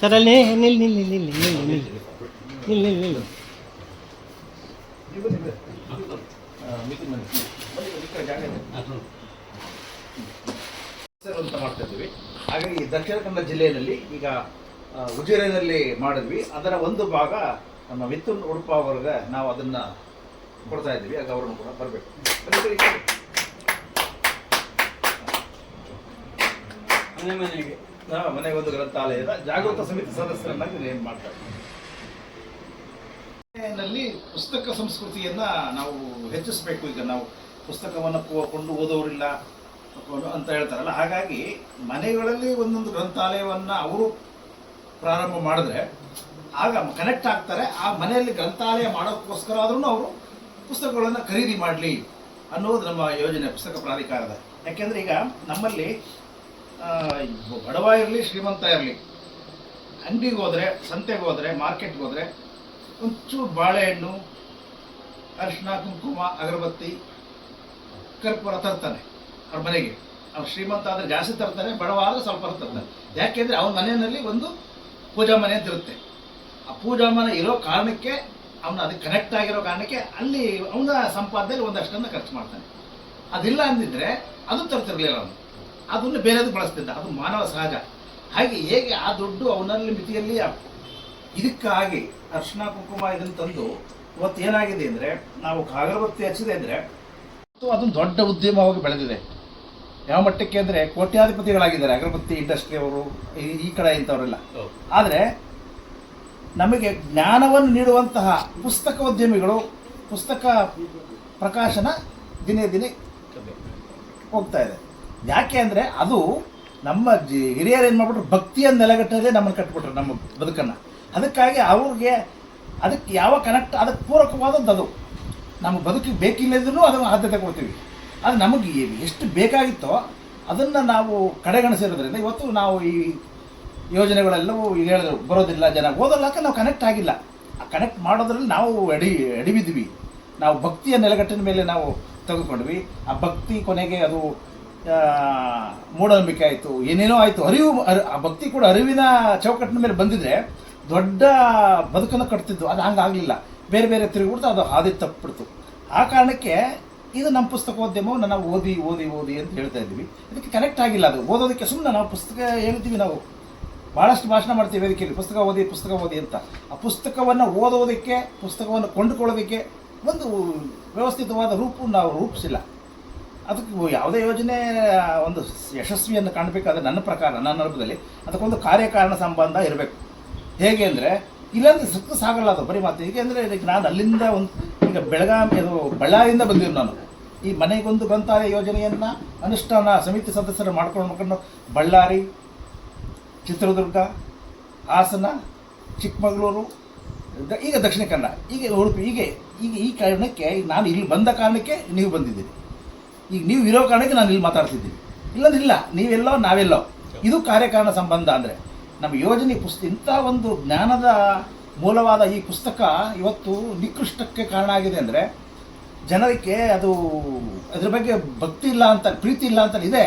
Sir ಅಲ್ಲಿ ನಿಲ್ಲಿ ಅಂತ ಮಾಡ್ತಾ ಇದ್ವಿ. ಹಾಗಾಗಿ ದಕ್ಷಿಣ ಕನ್ನಡ ಜಿಲ್ಲೆಯಲ್ಲಿ ಈಗ ಉಜಿರೆಯಲ್ಲಿ ಮಾಡಿದ್ವಿ. ಅದರ ಒಂದು ಭಾಗ ನಮ್ಮ ಮಿಥುನ್ ಉಡುಪ ಅವರಿಗೆ ನಾವು ಅದನ್ನ ಕೊಡ್ತಾ ಇದ್ವಿ. ಆಗ ಅವರನ್ನು ಕೂಡ ಬರಬೇಕು. ಮನೆಗೆ ಒಂದು ಗ್ರಂಥಾಲಯದ ಜಾಗೃತ ಸಮಿತಿ ಸದಸ್ಯರನ್ನಾಗಿ ಏನು ಮಾಡ್ತಾ ಇದ್ವಿ. ಪುಸ್ತಕ ಸಂಸ್ಕೃತಿಯನ್ನ ನಾವು ಹೆಚ್ಚಿಸಬೇಕು. ಈಗ ನಾವು ಪುಸ್ತಕವನ್ನು ಕೊಂಡು ಓದೋರಿಲ್ಲ ಅಂತ ಹೇಳ್ತಾರಲ್ಲ, ಹಾಗಾಗಿ ಮನೆಗಳಲ್ಲಿ ಒಂದೊಂದು ಗ್ರಂಥಾಲಯವನ್ನು ಅವರು ಪ್ರಾರಂಭ ಮಾಡಿದ್ರೆ ಆಗ ಕನೆಕ್ಟ್ ಆಗ್ತಾರೆ. ಆ ಮನೆಯಲ್ಲಿ ಗ್ರಂಥಾಲಯ ಮಾಡೋಕ್ಕೋಸ್ಕರ ಆದ್ರೂ ಅವರು ಪುಸ್ತಕಗಳನ್ನು ಖರೀದಿ ಮಾಡಲಿ ಅನ್ನೋದು ನಮ್ಮ ಯೋಜನೆ, ಪುಸ್ತಕ ಪ್ರಾಧಿಕಾರದ. ಯಾಕೆಂದರೆ ಈಗ ನಮ್ಮಲ್ಲಿ ಬಡವ ಇರಲಿ ಶ್ರೀಮಂತ ಇರಲಿ, ಅಂಗಡಿಗೆ ಹೋದರೆ, ಸಂತೆಗೆ ಹೋದರೆ, ಮಾರ್ಕೆಟ್ಗೆ ಹೋದರೆ ಒಂಚೂರು ಬಾಳೆಹಣ್ಣು, ಅರಿಶಿನ, ಕುಂಕುಮ, ಅಗರಬತ್ತಿ, ಕರ್ಪೂರ ತರ್ತಾನೆ ಅವ್ರ ಮನೆಗೆ. ಅವ್ರು ಶ್ರೀಮಂತ ಆದರೆ ಜಾಸ್ತಿ ತರ್ತಾನೆ, ಬಡವ ಆದರೆ ಸ್ವಲ್ಪ ತರ್ತಾನೆ. ಯಾಕೆಂದರೆ ಅವನ ಮನೆಯಲ್ಲಿ ಒಂದು ಪೂಜಾ ಮನೆ ಅಂತ ಇರುತ್ತೆ. ಆ ಪೂಜಾ ಮನೆ ಇರೋ ಕಾರಣಕ್ಕೆ, ಅವನು ಅದಕ್ಕೆ ಕನೆಕ್ಟ್ ಆಗಿರೋ ಕಾರಣಕ್ಕೆ ಅಲ್ಲಿ ಅವನ ಸಂಪಾದನೆಯಲ್ಲಿ ಒಂದಷ್ಟನ್ನು ಖರ್ಚು ಮಾಡ್ತಾನೆ. ಅದಿಲ್ಲ ಅಂದಿದ್ರೆ ಅದು ತರ್ತಿರ್ಲಿಲ್ಲ ಅವನು, ಅದನ್ನು ಬೇರೆದು ಬಳಸ್ತಿದ್ದ. ಅದು ಮಾನವ ಸಹಜ. ಹಾಗೆ ಹೇಗೆ ಆ ದುಡ್ಡು ಅವನಲ್ಲಿ ಮಿತಿಯಲ್ಲಿ ಇದಕ್ಕಾಗಿ ಅರ್ಶಿನ ಕುಂಕುಮ ಇದನ್ನು ತಂದು ಇವತ್ತು ಏನಾಗಿದೆ ಅಂದರೆ, ನಾವು ಅಗರಬತ್ತಿ ಹಚ್ಚಿದೆ ಅಂದರೆ ಅದೊಂದು ದೊಡ್ಡ ಉದ್ಯಮವಾಗಿ ಬೆಳೆದಿದೆ. ಯಾವ ಮಟ್ಟಕ್ಕೆ ಅಂದರೆ ಕೋಟ್ಯಾಧಿಪತಿಗಳಾಗಿದ್ದಾರೆ ಅಗರಬತ್ತಿ ಇಂಡಸ್ಟ್ರಿ ಅವರು, ಈ ಕಡೆ ಇಂಥವರೆಲ್ಲ. ಆದರೆ ನಮಗೆ ಜ್ಞಾನವನ್ನು ನೀಡುವಂತಹ ಪುಸ್ತಕೋದ್ಯಮಿಗಳು, ಪುಸ್ತಕ ಪ್ರಕಾಶನ ದಿನೇ ದಿನೇ ಹೋಗ್ತಾ ಇದೆ. ಯಾಕೆ ಅಂದರೆ ಅದು ನಮ್ಮ ಹಿರಿಯರು ಏನು ಮಾಡ್ಬಿಟ್ರು, ಭಕ್ತಿಯನ್ನು ನೆಲೆಗಟ್ಟದೆ ನಮ್ಮನ್ನು ಕಟ್ಬಿಟ್ರು ನಮ್ಮ ಬದುಕನ್ನು. ಅದಕ್ಕಾಗಿ ಅವ್ರಿಗೆ ಅದಕ್ಕೆ ಯಾವ ಕನೆಕ್ಟ್, ಅದಕ್ಕೆ ಪೂರಕವಾದದ್ದು ಅದು. ನಮ್ಮ ಬದುಕಿಗೆ ಬೇಕಿಲ್ಲದ್ರೂ ಅದನ್ನು ಆದ್ಯತೆ ಕೊಡ್ತೀವಿ. ಅದು ನಮಗೆ ಎಷ್ಟು ಬೇಕಾಗಿತ್ತೋ ಅದನ್ನು ನಾವು ಕಡೆಗಣಿಸಿರೋದ್ರಿಂದ ಇವತ್ತು ನಾವು ಈ ಯೋಜನೆಗಳೆಲ್ಲವೂ ಹೇಳಿದ್ರು ಬರೋದಿಲ್ಲ, ಜನ ಓದೋಲ್ಲಕ್ಕೆ ನಾವು ಕನೆಕ್ಟ್ ಆಗಿಲ್ಲ. ಆ ಕನೆಕ್ಟ್ ಮಾಡೋದ್ರಲ್ಲಿ ನಾವು ಎಡಿಬಿದ್ವಿ. ನಾವು ಭಕ್ತಿಯ ನೆಲೆಗಟ್ಟಿನ ಮೇಲೆ ನಾವು ತೆಗೆದುಕೊಂಡ್ವಿ. ಆ ಭಕ್ತಿ ಕೊನೆಗೆ ಅದು ಮೂಢನಂಬಿಕೆ ಆಯಿತು, ಏನೇನೋ ಆಯಿತು. ಆ ಭಕ್ತಿ ಕೂಡ ಅರಿವಿನ ಚೌಕಟ್ಟಿನ ಮೇಲೆ ಬಂದಿದ್ರೆ ದೊಡ್ಡ ಬದುಕನ್ನು ಕಟ್ತಿದ್ದು. ಅದು ಹಂಗಾಗಲಿಲ್ಲ, ಬೇರೆ ಬೇರೆ ತಿರುಗಿಬಿಡ್ತು, ಅದು ಹಾದಿ ತಪ್ಪಿಬಿಡ್ತು. ಆ ಕಾರಣಕ್ಕೆ ಇದು ನಮ್ಮ ಪುಸ್ತಕೋದ್ಯಮವನ್ನು ನಾವು ಓದಿ ಓದಿ ಓದಿ ಅಂತ ಹೇಳ್ತಾ ಇದ್ದೀವಿ. ಇದಕ್ಕೆ ಕನೆಕ್ಟ್ ಆಗಿಲ್ಲ. ಅದು ಓದೋದಕ್ಕೆ ಸುಮ್ಮನೆ ನಾವು ಪುಸ್ತಕ ಹೇಳ್ತೀವಿ, ನಾವು ಭಾಳಷ್ಟು ಭಾಷಣ ಮಾಡ್ತೀವಿ ವೇದಿಕೆಯಲ್ಲಿ, ಪುಸ್ತಕ ಓದಿ ಅಂತ. ಆ ಪುಸ್ತಕವನ್ನು ಓದೋದಕ್ಕೆ, ಪುಸ್ತಕವನ್ನು ಕೊಂಡುಕೊಳ್ಳೋದಕ್ಕೆ ಒಂದು ವ್ಯವಸ್ಥಿತವಾದ ರೂಪವನ್ನು ನಾವು ರೂಪಿಸಿಲ್ಲ. ಅದಕ್ಕೆ ಯಾವುದೇ ಯೋಜನೆ ಒಂದು ಯಶಸ್ವಿಯನ್ನು ಕಾಣಬೇಕಾದ್ರೆ ನನ್ನ ಪ್ರಕಾರ, ನನ್ನ ಅನುಭವದಲ್ಲಿ ಅದಕ್ಕೊಂದು ಕಾರ್ಯಕಾರಣ ಸಂಬಂಧ ಇರಬೇಕು. ಹೇಗೆ ಅಂದರೆ ಇಲ್ಲಾಂದ್ರೆ ಸಕ್ಸಸ್ ಆಗಲ್ಲ ಅದು ಬರೀ ಮಾತು. ಹೇಗೆ ಅಂದರೆ ಇದಕ್ಕೆ ನಾನು ಅಲ್ಲಿಂದ ಈಗ ಬಳ್ಳಾರಿಯಿಂದ ಬಂದಿರು ನಾನು. ಈ ಮನೆಗೊಂದು ಗ್ರಂಥಾಲಯ ಯೋಜನೆಯನ್ನು ಅನುಷ್ಠಾನ ಸಮಿತಿ ಸದಸ್ಯರು ಮಾಡ್ಕೊಂಡು ಬಳ್ಳಾರಿ, ಚಿತ್ರದುರ್ಗ, ಹಾಸನ, ಚಿಕ್ಕಮಗಳೂರು, ಈಗ ದಕ್ಷಿಣ ಕನ್ನಡ, ಈಗ ಉಡುಪಿ, ಈಗ ಈ ಕಾರಣಕ್ಕೆ ನಾನು ಇಲ್ಲಿ ಬಂದ ಕಾರಣಕ್ಕೆ ನೀವು ಬಂದಿದ್ದೀರಿ. ಈಗ ನೀವು ಇರೋ ಕಾರಣಕ್ಕೆ ನಾನು ಇಲ್ಲಿ ಮಾತಾಡ್ತಿದ್ದೀನಿ. ಇಲ್ಲಂದ್ರೆ ಇಲ್ಲ, ನೀವೆಲ್ಲೋ ನಾವೆಲ್ಲೋ. ಇದು ಕಾರ್ಯಕಾರಣ ಸಂಬಂಧ. ಅಂದರೆ ನಮ್ಮ ಯೋಜನೆ ಇಂಥ ಒಂದು ಜ್ಞಾನದ ಮೂಲವಾದ ಈ ಪುಸ್ತಕ ಇವತ್ತು ನಿಕೃಷ್ಟಕ್ಕೆ ಕಾರಣ ಆಗಿದೆ. ಅಂದರೆ ಜನರಿಗೆ ಅದು ಅದ್ರ ಬಗ್ಗೆ ಭಕ್ತಿ ಇಲ್ಲ ಅಂತ, ಪ್ರೀತಿ ಇಲ್ಲ ಅಂತ ಇದೆ.